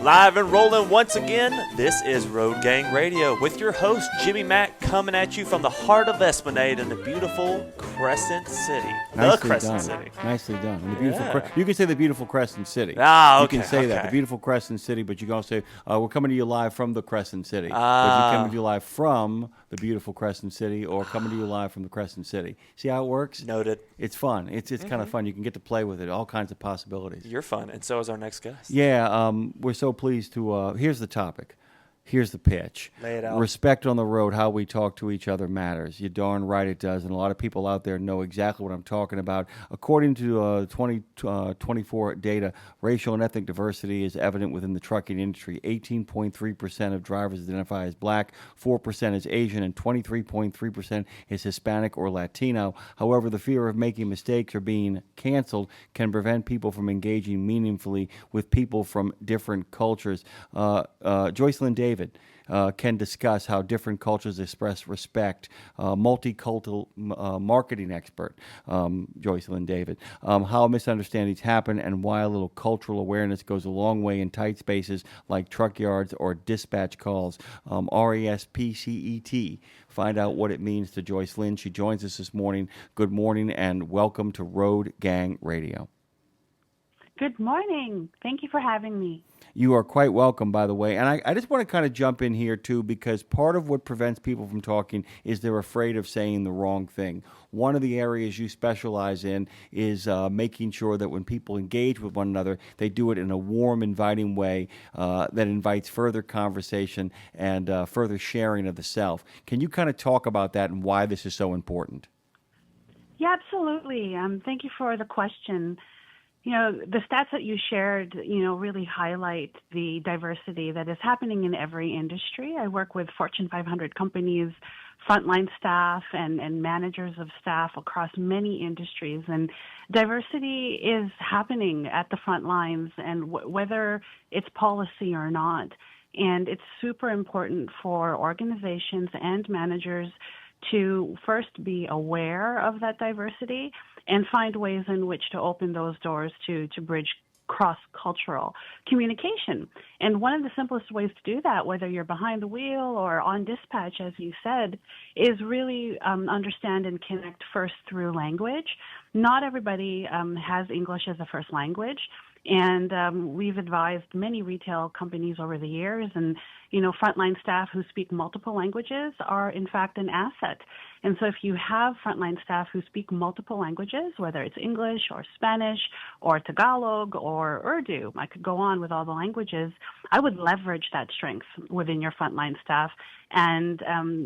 Live and rolling once again, this is Road Gang Radio with your host, Jimmy Mack, coming at you from the heart of Esplanade in the beautiful Crescent City. Nicely done. And the beautiful you can say the beautiful Crescent City. Ah, okay. You can say that, the beautiful Crescent City, but you can also say, we're coming to you live from the Crescent City. But you coming to you live from the beautiful Crescent City or coming to you live from the Crescent City. See how it works? Noted. It's fun. It's kind of fun. You can get to play with it, all kinds of possibilities. You're fun, and so is our next guest. Yeah, we're so pleased to, here's the topic. Here's the pitch. Lay it out. Respect on the road, how we talk to each other matters. You're darn right it does, and a lot of people out there know exactly what I'm talking about. According to 2024 data, racial and ethnic diversity is evident within the trucking industry. 18.3% of drivers identify as black, 4% is Asian, and 23.3% is Hispanic or Latino. However, the fear of making mistakes or being canceled can prevent people from engaging meaningfully with people from different cultures. Joycelyn David can discuss how different cultures express respect. Multicultural marketing expert, Joycelyn David. How misunderstandings happen and why a little cultural awareness goes a long way in tight spaces like truck yards or dispatch calls. RESPCET. Find out what it means to Joycelyn. She joins us this morning. Good morning and welcome to Road Gang Radio. Good morning. Thank you for having me. You are quite welcome, by the way. And I just want to kind of jump in here, too, because part of what prevents people from talking is they're afraid of saying the wrong thing. One of the areas you specialize in is making sure that when people engage with one another, they do it in a warm, inviting way that invites further conversation and further sharing of the self. Can you kind of talk about that and why this is so important? Yeah, absolutely. Thank you for the question. You know, the stats that you shared, really highlight the diversity that is happening in every industry. I work with Fortune 500 companies, frontline staff, and managers of staff across many industries. And diversity is happening at the front lines, and whether it's policy or not. And it's super important for organizations and managers to first be aware of that diversity and find ways in which to open those doors to bridge cross-cultural communication. And one of the simplest ways to do that, whether you're behind the wheel or on dispatch, as you said, is really understand and connect first through language. Not everybody has English as a first language. And we've advised many retail companies over the years, and frontline staff who speak multiple languages are in fact an asset. And so if you have frontline staff who speak multiple languages, whether it's English or Spanish or Tagalog or Urdu, I could go on with all the languages, I would leverage that strength within your frontline staff and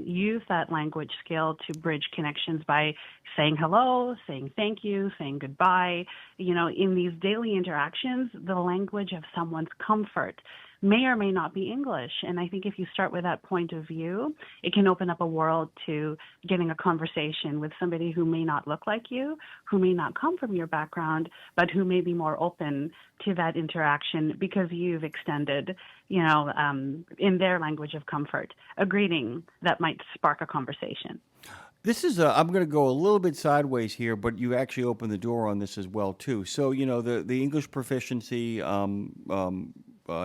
use that language skill to bridge connections by saying hello, saying thank you, saying goodbye. In these daily interactions, the language of someone's comfort may or may not be English. And I think if you start with that point of view, it can open up a world to getting a conversation with somebody who may not look like you, who may not come from your background, but who may be more open to that interaction because you've extended, in their language of comfort, a greeting that might spark a conversation. This is I'm going to go a little bit sideways here, but you actually opened the door on this as well, too. So, the English proficiency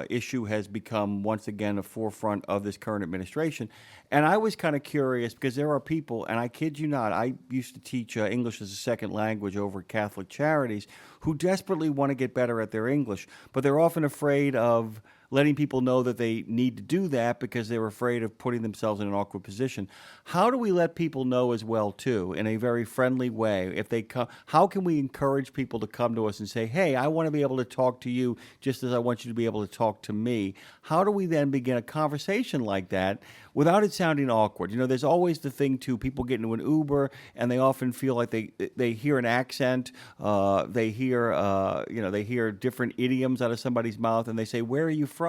issue has become, once again, a forefront of this current administration. And I was kind of curious because there are people, and I kid you not, I used to teach English as a second language over at Catholic Charities who desperately want to get better at their English, but they're often afraid of letting people know that they need to do that because they're afraid of putting themselves in an awkward position. How do we let people know as well, too, in a very friendly way? If they come, how can we encourage people to come to us and say, hey, I want to be able to talk to you just as I want you to be able to talk to me? How do we then begin a conversation like that without it sounding awkward? There's always the thing, too, people get into an Uber and they often feel like they hear an accent, they hear different idioms out of somebody's mouth and they say, where are you from?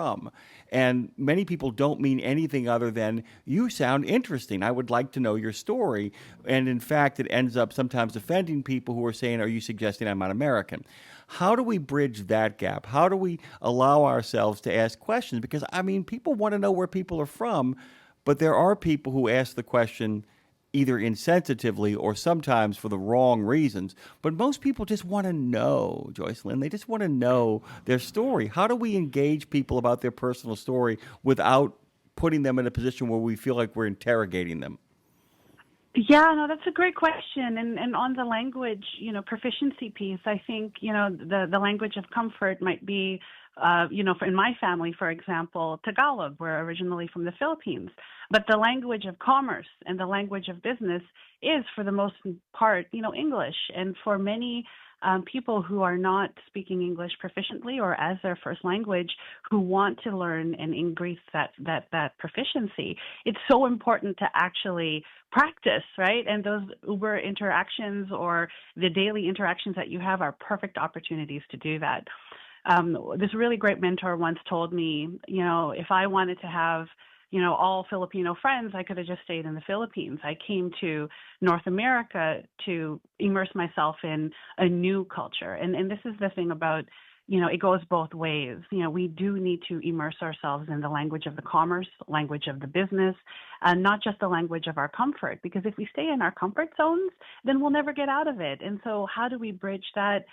And many people don't mean anything other than, you sound interesting. I would like to know your story. And in fact, it ends up sometimes offending people who are saying, are you suggesting I'm not American? How do we bridge that gap? How do we allow ourselves to ask questions? Because, people want to know where people are from, but there are people who ask the question, either insensitively or sometimes for the wrong reasons. But most people just want to know, Joycelyn. They just want to know their story. How do we engage people about their personal story without putting them in a position where we feel like we're interrogating them? Yeah, no, that's a great question. And on the language, proficiency piece, I think, the language of comfort might be, in my family, for example, Tagalog. We're originally from the Philippines. But the language of commerce and the language of business is, for the most part, English. And for many people who are not speaking English proficiently or as their first language, who want to learn and increase that proficiency, it's so important to actually practice, right? And those Uber interactions or the daily interactions that you have are perfect opportunities to do that. This really great mentor once told me, if I wanted to have all Filipino friends, I could have just stayed in the Philippines. I came to North America to immerse myself in a new culture. And this is the thing about, it goes both ways. We do need to immerse ourselves in the language of the commerce, language of the business, and not just the language of our comfort. Because if we stay in our comfort zones, then we'll never get out of it. And so how do we bridge that,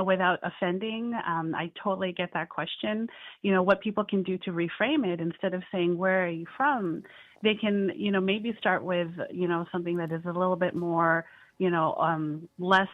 without offending? I totally get that question. What people can do to reframe it, instead of saying, where are you from? They can, maybe start with, something that is a little bit more, less,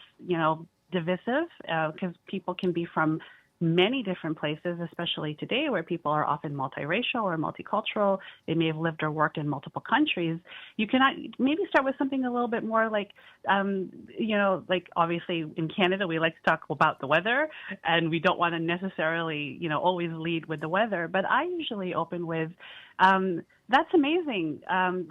divisive, because people can be from many different places, especially today where people are often multiracial or multicultural. They may have lived or worked in multiple countries. You can maybe start with something a little bit more like, like obviously in Canada, we like to talk about the weather, and we don't want to necessarily, always lead with the weather. But I usually open with, that's amazing.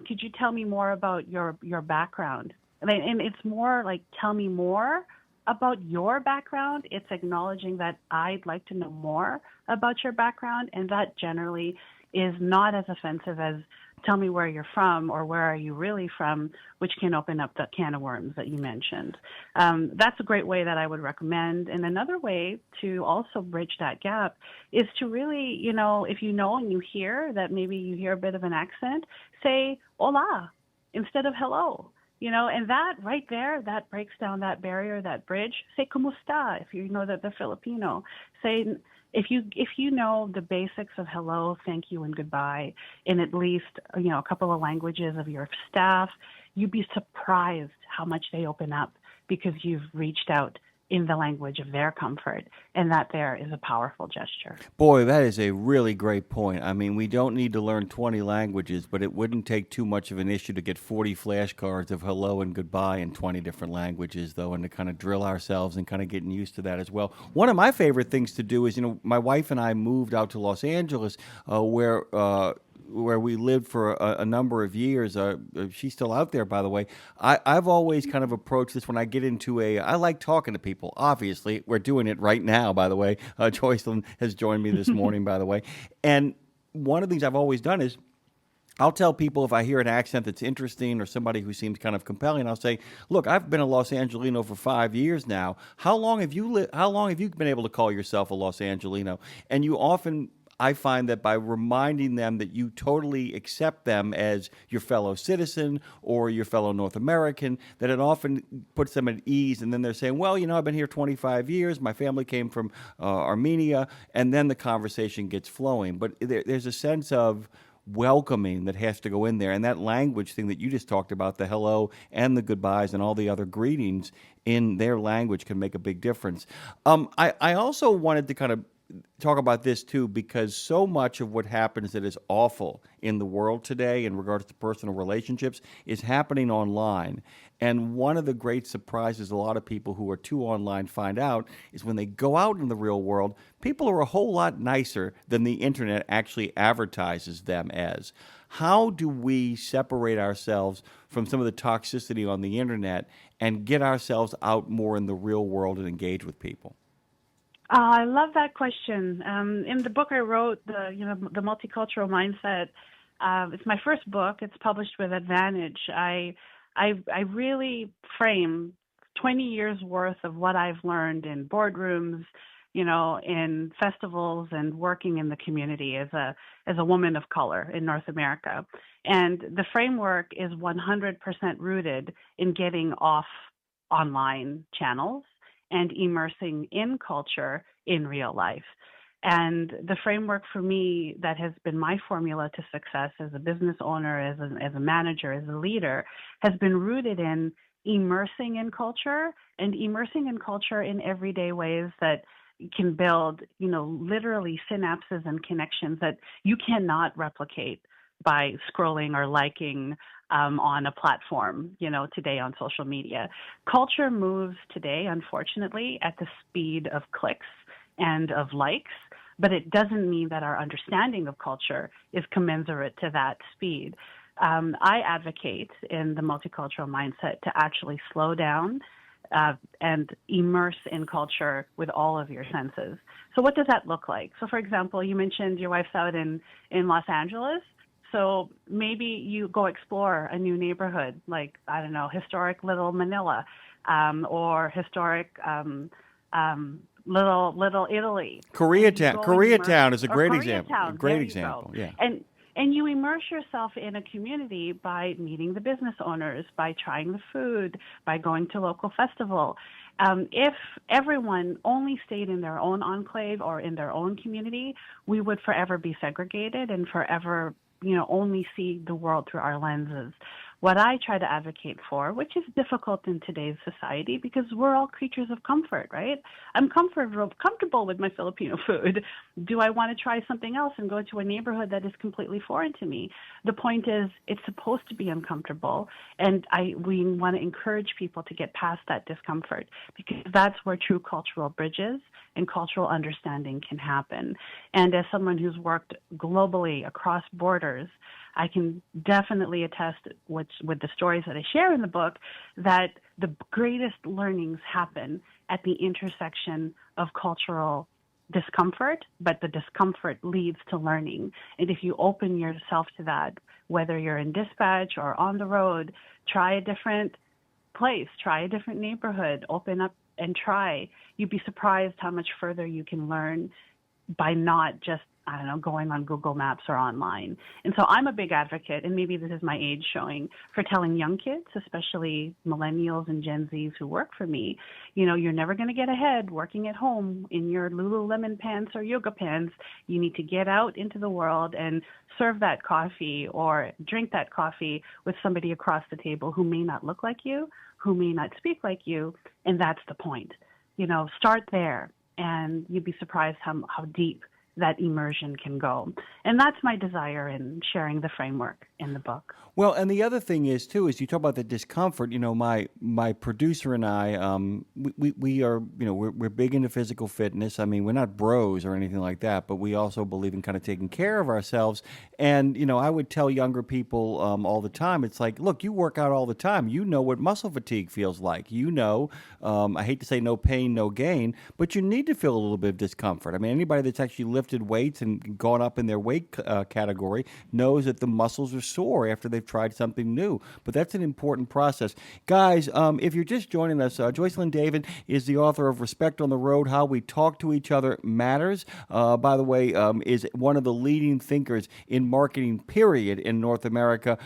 Could you tell me more about your background? And it's more like, tell me more about your background. It's acknowledging that I'd like to know more about your background, and that generally is not as offensive as tell me where you're from or where are you really from, which can open up the can of worms that you mentioned. That's a great way that I would recommend. And another way to also bridge that gap is to really, if and you hear that maybe you hear a bit of an accent, say hola instead of hello. And that right there, that breaks down that barrier, that bridge. Say kumusta if you know that they're Filipino. Say, if you know the basics of hello, thank you, and goodbye in at least a couple of languages of your staff, you'd be surprised how much they open up because you've reached out in the language of their comfort, and that there is a powerful gesture. Boy, that is a really great point. I mean, we don't need to learn 20 languages, but it wouldn't take too much of an issue to get 40 flashcards of hello and goodbye in 20 different languages, though, and to kind of drill ourselves and kind of getting used to that as well. One of my favorite things to do is, my wife and I moved out to Los Angeles, where we lived for a number of years. She's still out there, by the way. I've always kind of approached this when I get into I like talking to people. Obviously, we're doing it right now, by the way. Joycelyn has joined me this morning, by the way. And one of the things I've always done is I'll tell people if I hear an accent that's interesting or somebody who seems kind of compelling, I'll say, look, I've been a Los Angelino for 5 years now. How long have you been able to call yourself a Los Angelino? And you often, I find that by reminding them that you totally accept them as your fellow citizen or your fellow North American, that it often puts them at ease. And then they're saying, well, I've been here 25 years. My family came from Armenia. And then the conversation gets flowing. But there's a sense of welcoming that has to go in there. And that language thing that you just talked about, the hello and the goodbyes and all the other greetings in their language can make a big difference. I also wanted to kind of talk about this too, because so much of what happens that is awful in the world today in regards to personal relationships is happening online. And one of the great surprises a lot of people who are too online find out is when they go out in the real world, people are a whole lot nicer than the internet actually advertises them as. How do we separate ourselves from some of the toxicity on the internet and get ourselves out more in the real world and engage with people? I love that question. In the book I wrote, the multicultural mindset, it's my first book. It's published with Advantage. I really frame 20 years worth of what I've learned in boardrooms, in festivals and working in the community as a woman of color in North America. And the framework is 100% rooted in getting off online channels and immersing in culture in real life. And the framework for me that has been my formula to success as a business owner, as a manager, as a leader, has been rooted in immersing in culture and immersing in culture in everyday ways that can build, literally synapses and connections that you cannot replicate by scrolling or liking on a platform, today on social media. Culture moves today, unfortunately, at the speed of clicks and of likes, but it doesn't mean that our understanding of culture is commensurate to that speed. I advocate in the multicultural mindset to actually slow down and immerse in culture with all of your senses. So what does that look like? So for example, you mentioned your wife's out in Los Angeles. So maybe you go explore a new neighborhood, like, I don't know, historic Little Manila, or historic Little Italy. Koreatown is a great example. Koreatown, Great example, yeah. And you immerse yourself in a community by meeting the business owners, by trying the food, by going to local festival. If everyone only stayed in their own enclave or in their own community, we would forever be segregated and forever, only see the world through our lenses. What I try to advocate for, which is difficult in today's society because we're all creatures of comfort, right? I'm comfortable with my Filipino food. Do I want to try something else and go to a neighborhood that is completely foreign to me? The point is, it's supposed to be uncomfortable, and we want to encourage people to get past that discomfort because that's where true cultural bridges and cultural understanding can happen. And as someone who's worked globally across borders, I can definitely attest with the stories that I share in the book that the greatest learnings happen at the intersection of cultural discomfort, but the discomfort leads to learning. And if you open yourself to that, whether you're in dispatch or on the road, try a different place, try a different neighborhood, open up and try. You'd be surprised how much further you can learn by not just, going on Google Maps or online. And so I'm a big advocate, and maybe this is my age showing, for telling young kids, especially millennials and Gen Zs who work for me, you're never going to get ahead working at home in your Lululemon pants or yoga pants. You need to get out into the world and serve that coffee or drink that coffee with somebody across the table who may not look like you, who may not speak like you, and that's the point. Start there, and you'd be surprised how deep that immersion can go. And that's my desire in sharing the framework in the book. Well, and the other thing is, too, is you talk about the discomfort. My producer and I, we are, we're big into physical fitness. I mean, we're not bros or anything like that, but we also believe in kind of taking care of ourselves. And, I would tell younger people all the time, it's like, look, you work out all the time. You know what muscle fatigue feels like. I hate to say no pain, no gain, but you need to feel a little bit of discomfort. I mean, anybody that's actually lifted weights and gone up in their weight category knows that the muscles are sore after they've tried something new. But that's an important process. Guys, if you're just joining us, Joycelyn David is the author of Respect on the Road, How We Talk to Each Other Matters. By the way, is one of the leading thinkers in marketing, period, in North America.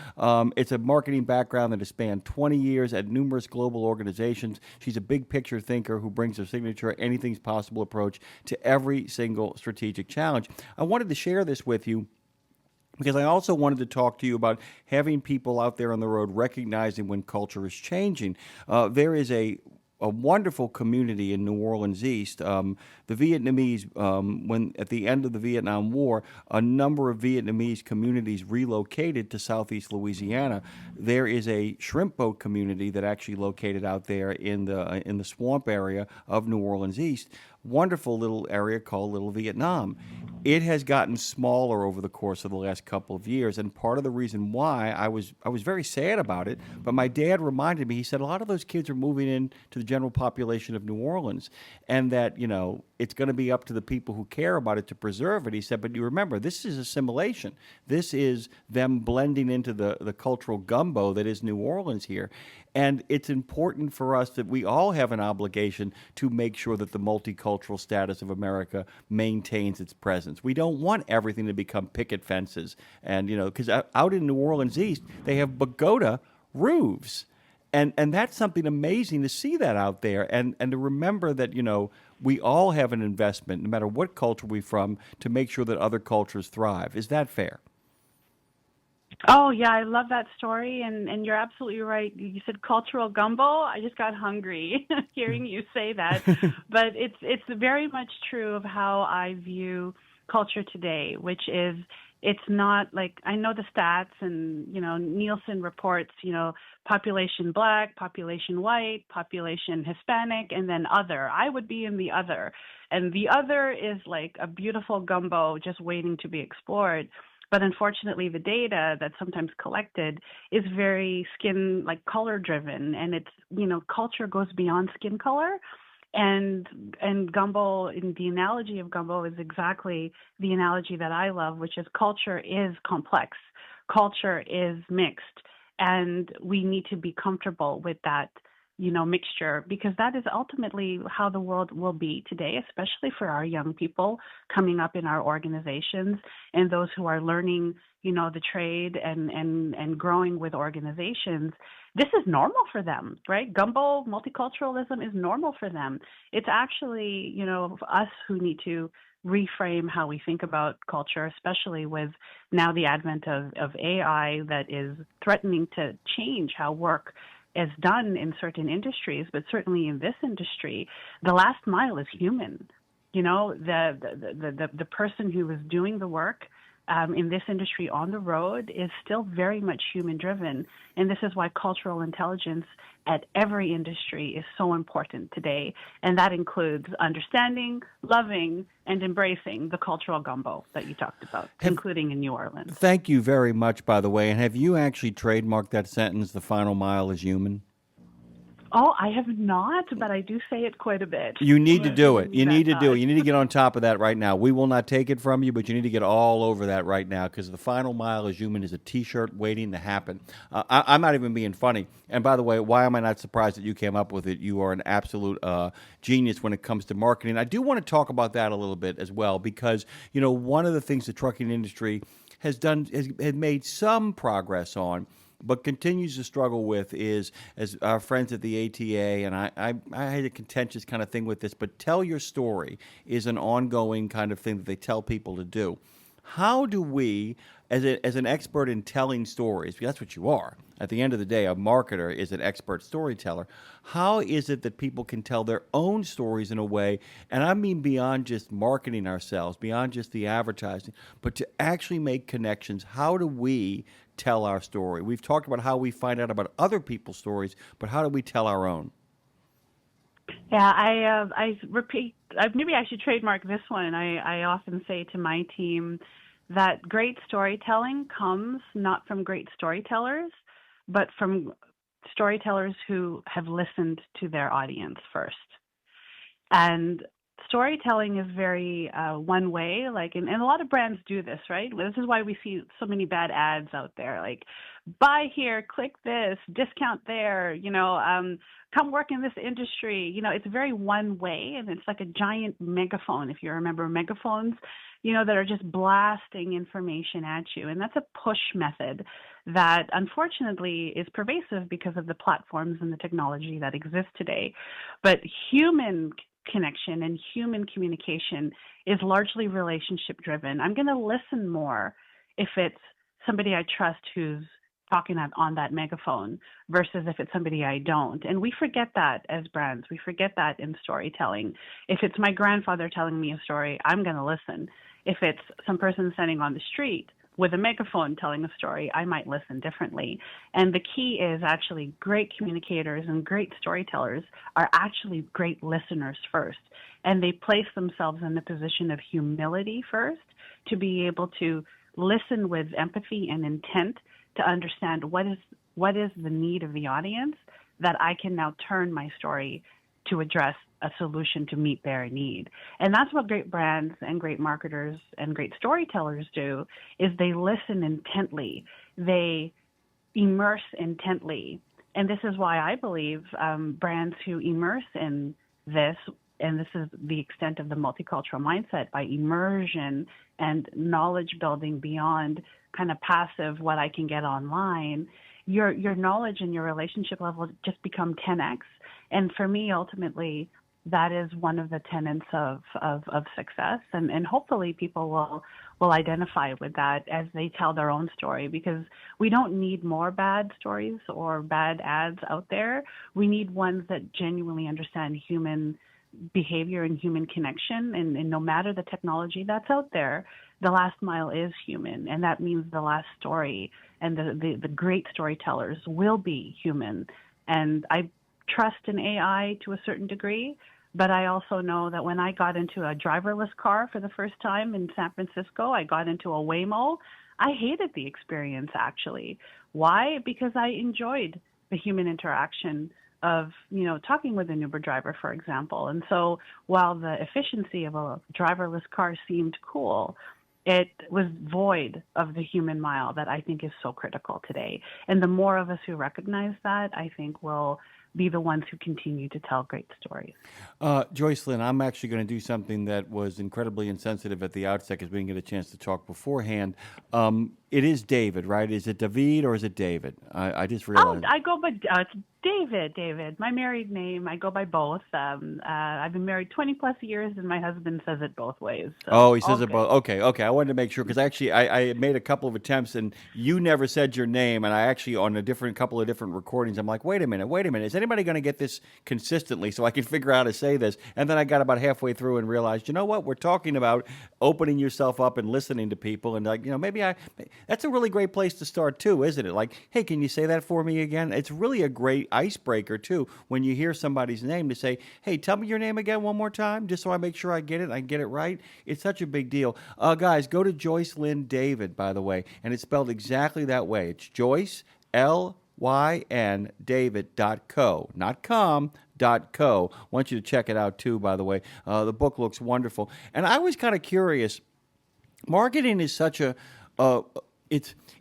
It's a marketing background that has spanned 20 years at numerous global organizations. She's a big picture thinker who brings her signature anything's possible approach to every single strategic challenge. I wanted to share this with you because I also wanted to talk to you about having people out there on the road recognizing when culture is changing. There is a wonderful community in New Orleans East. The Vietnamese, when at the end of the Vietnam War, a number of Vietnamese communities relocated to southeast Louisiana. There is a shrimp boat community that actually located out there in the swamp area of New Orleans East. Wonderful little area called Little Vietnam. It has gotten smaller over the course of the last couple of years, and part of the reason why I was very sad about it, but my dad reminded me, he said a lot of those kids are moving in to the general population of New Orleans, and that, it's going to be up to the people who care about it to preserve it. He said, but you remember, this is assimilation. This is them blending into the cultural gumbo that is New Orleans here. And it's important for us that we all have an obligation to make sure that the multicultural status of America maintains its presence. We don't want everything to become picket fences. And, because out in New Orleans East, they have pagoda roofs. And that's something amazing to see that out there, and to remember that, we all have an investment, no matter what culture we're from, to make sure that other cultures thrive. Is that fair? Oh, yeah, I love that story, and you're absolutely right. You said cultural gumbo. I just got hungry hearing you say that. But it's very much true of how I view culture today, which is it's not like, I know the stats and, Nielsen reports, population Black, population white, population Hispanic, and then other. I would be in the other. And the other is like a beautiful gumbo just waiting to be explored. But unfortunately, the data that's sometimes collected is very color driven. And it's, culture goes beyond skin color. And gumbo, in the analogy of gumbo, is exactly the analogy that I love, which is culture is complex. Culture is mixed. And we need to be comfortable with that, mixture, because that is ultimately how the world will be today, especially for our young people coming up in our organizations and those who are learning, the trade and growing with organizations. This is normal for them, right? Gumbo, multiculturalism is normal for them. It's actually, us who need to reframe how we think about culture, especially with now the advent of AI that is threatening to change how work is done in certain industries, but certainly in this industry, the last mile is human. The person who is doing the work in this industry on the road is still very much human driven. And this is why cultural intelligence at every industry is so important today. And that includes understanding, loving, and embracing the cultural gumbo that you talked about, including in New Orleans. Thank you very much, by the way. And have you actually trademarked that sentence, the final mile is human? Oh, I have not, but I do say it quite a bit. You need to do it. You need to do it. You need to get on top of that right now. We will not take it from you, but you need to get all over that right now, because the final mile is human is a T-shirt waiting to happen. I'm not even being funny. And by the way, why am I not surprised that you came up with it? You are an absolute genius when it comes to marketing. I do want to talk about that a little bit as well, because one of the things the trucking industry has made some progress on, but continues to struggle with, is, as our friends at the ATA, and I had a contentious kind of thing with this, but tell your story is an ongoing kind of thing that they tell people to do. How do we, as an expert in telling stories, because that's what you are, at the end of the day, a marketer is an expert storyteller, how is it that people can tell their own stories in a way, and I mean beyond just marketing ourselves, beyond just the advertising, but to actually make connections? How do we tell our story? We've talked about how we find out about other people's stories, but how do we tell our own? Yeah, I repeat, maybe I should trademark this one. I often say to my team that great storytelling comes not from great storytellers, but from storytellers who have listened to their audience first. And storytelling is very one way, and a lot of brands do this, right? This is why we see so many bad ads out there, like buy here, click this, discount there, come work in this industry. It's very one way, and it's like a giant megaphone, if you remember megaphones, that are just blasting information at you. And that's a push method that unfortunately is pervasive because of the platforms and the technology that exists today. But human connection and human communication is largely relationship driven. I'm going to listen more if it's somebody I trust who's talking on that megaphone versus if it's somebody I don't. And we forget that as brands. We forget that in storytelling. If it's my grandfather telling me a story, I'm going to listen. If it's some person standing on the street with a megaphone telling a story, I might listen differently. And the key is actually great communicators and great storytellers are actually great listeners first. And they place themselves in the position of humility first to be able to listen with empathy and intent to understand what is the need of the audience, that I can now turn my story to address a solution to meet their need. And that's what great brands and great marketers and great storytellers do, is they listen intently. They immerse intently. And this is why I believe brands who immerse in this, and this is the extent of the multicultural mindset, by immersion and knowledge building beyond kind of passive what I can get online, your knowledge and your relationship level just become 10x. And for me, ultimately, that is one of the tenets of success. And hopefully people will identify with that as they tell their own story, because we don't need more bad stories or bad ads out there. We need ones that genuinely understand human behavior and human connection. And no matter the technology that's out there, the last mile is human. And that means the last story and the great storytellers will be human. And I trust in AI to a certain degree, but I also know that when I got into a driverless car for the first time in San Francisco, I got into a Waymo. I hated the experience, actually. Why? Because I enjoyed the human interaction of, talking with an Uber driver, for example. And so while the efficiency of a driverless car seemed cool, it was void of the human mile that I think is so critical today. And the more of us who recognize that, I think will be the ones who continue to tell great stories. Joycelyn, I'm actually going to do something that was incredibly insensitive at the outset because we didn't get a chance to talk beforehand. It is David, right? Is it David or is it David? I just realized. I go by it's David. My married name, I go by both. I've been married 20 plus years, and my husband says it both ways. So he says it both. Okay. I wanted to make sure because actually I made a couple of attempts and you never said your name, and I actually on a couple of different recordings, I'm like, wait a minute, is anybody going to get this consistently so I can figure out how to say this? And then I got about halfway through and realized, you know what, we're talking about opening yourself up and listening to people, and maybe that's a really great place to start too, isn't it? Like, hey, can you say that for me again? It's really a great icebreaker too when you hear somebody's name to say, hey, tell me your name again one more time, just so I make sure I get it right. It's such a big deal. Guys, go to Joycelyn David, by the way, and it's spelled exactly that way. It's Joyce, Lyn, David.co, not com, .co. I want you to check it out too, by the way. The book looks wonderful. And I was kind of curious, marketing is such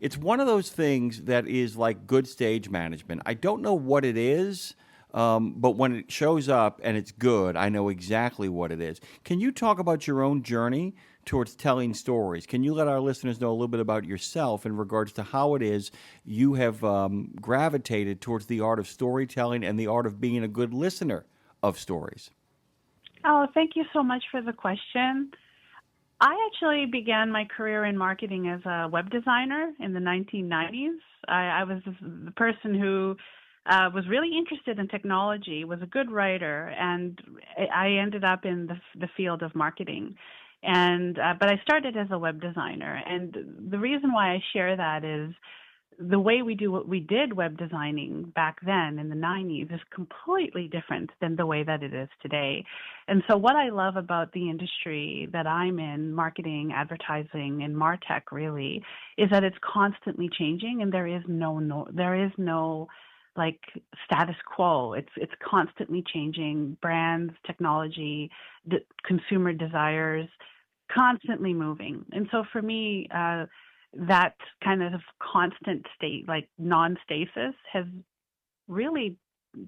it's one of those things that is like good stage management. I don't know what it is, but when it shows up and it's good, I know exactly what it is. Can you talk about your own journey towards telling stories? Can you let our listeners know a little bit about yourself in regards to how it is you have gravitated towards the art of storytelling and the art of being a good listener of stories? Oh, thank you so much for the question. I actually began my career in marketing as a web designer in the 1990s. I was the person who was really interested in technology, was a good writer, and I ended up in the field of marketing. But I started as a web designer, and the reason why I share that is the way we did web designing back then in the 90s is completely different than the way that it is today. And so what I love about the industry that I'm in, marketing, advertising, and MarTech really, is that it's constantly changing, and there is no like status quo. It's constantly changing. Brands, technology, consumer desires, constantly moving. And so for me, that kind of constant state, like non-stasis, has really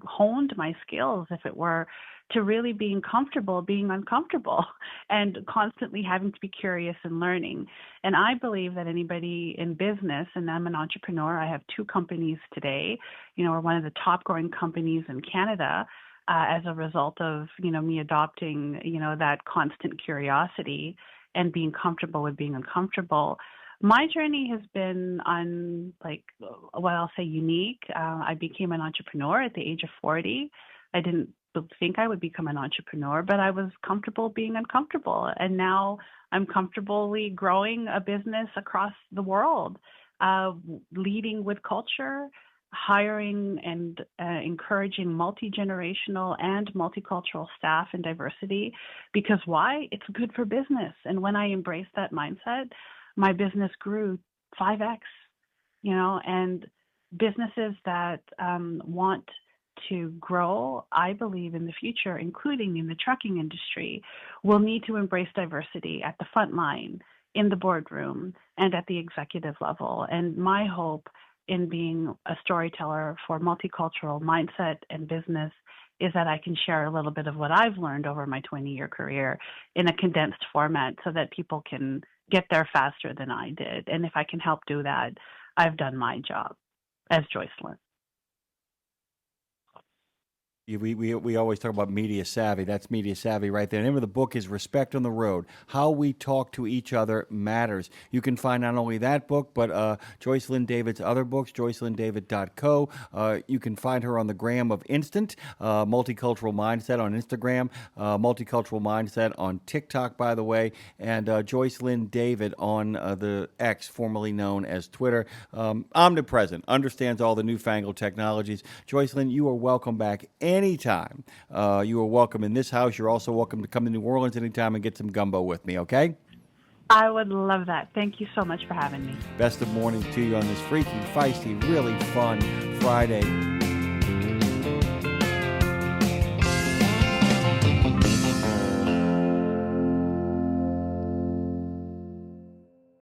honed my skills, if it were, to really being comfortable being uncomfortable and constantly having to be curious and learning. And I believe that anybody in business, and I'm an entrepreneur, I have 2 companies today, we're one of the top growing companies in Canada, as a result of, me adopting, that constant curiosity and being comfortable with being uncomfortable. My journey has been I'll say unique. I became an entrepreneur at the age of 40. I didn't think I would become an entrepreneur, but I was comfortable being uncomfortable. And now I'm comfortably growing a business across the world, leading with culture, hiring and encouraging multi-generational and multicultural staff and diversity. Because why? It's good for business. And when I embraced that mindset, my business grew 5x, and businesses that want to grow, I believe, in the future, including in the trucking industry, will need to embrace diversity at the front line, in the boardroom, and at the executive level. And my hope in being a storyteller for multicultural mindset and business is that I can share a little bit of what I've learned over my 20-year career in a condensed format so that people can get there faster than I did. And if I can help do that, I've done my job as Joycelyn. We always talk about media savvy. That's media savvy right there. The name of the book is Respect on the Road. How we talk to each other matters. You can find not only that book, but Joycelyn David's other books, joycelyndavid.co. You can find her on the gram of Instant, Multicultural Mindset on Instagram, Multicultural Mindset on TikTok, by the way, and Joycelyn David on the X, formerly known as Twitter. Omnipresent, understands all the newfangled technologies. Joycelyn, you are welcome back anytime. You are welcome in this house. You're also welcome to come to New Orleans anytime and get some gumbo with me, okay? I would love that. Thank you so much for having me. Best of mornings to you on this freaky, feisty, really fun Friday.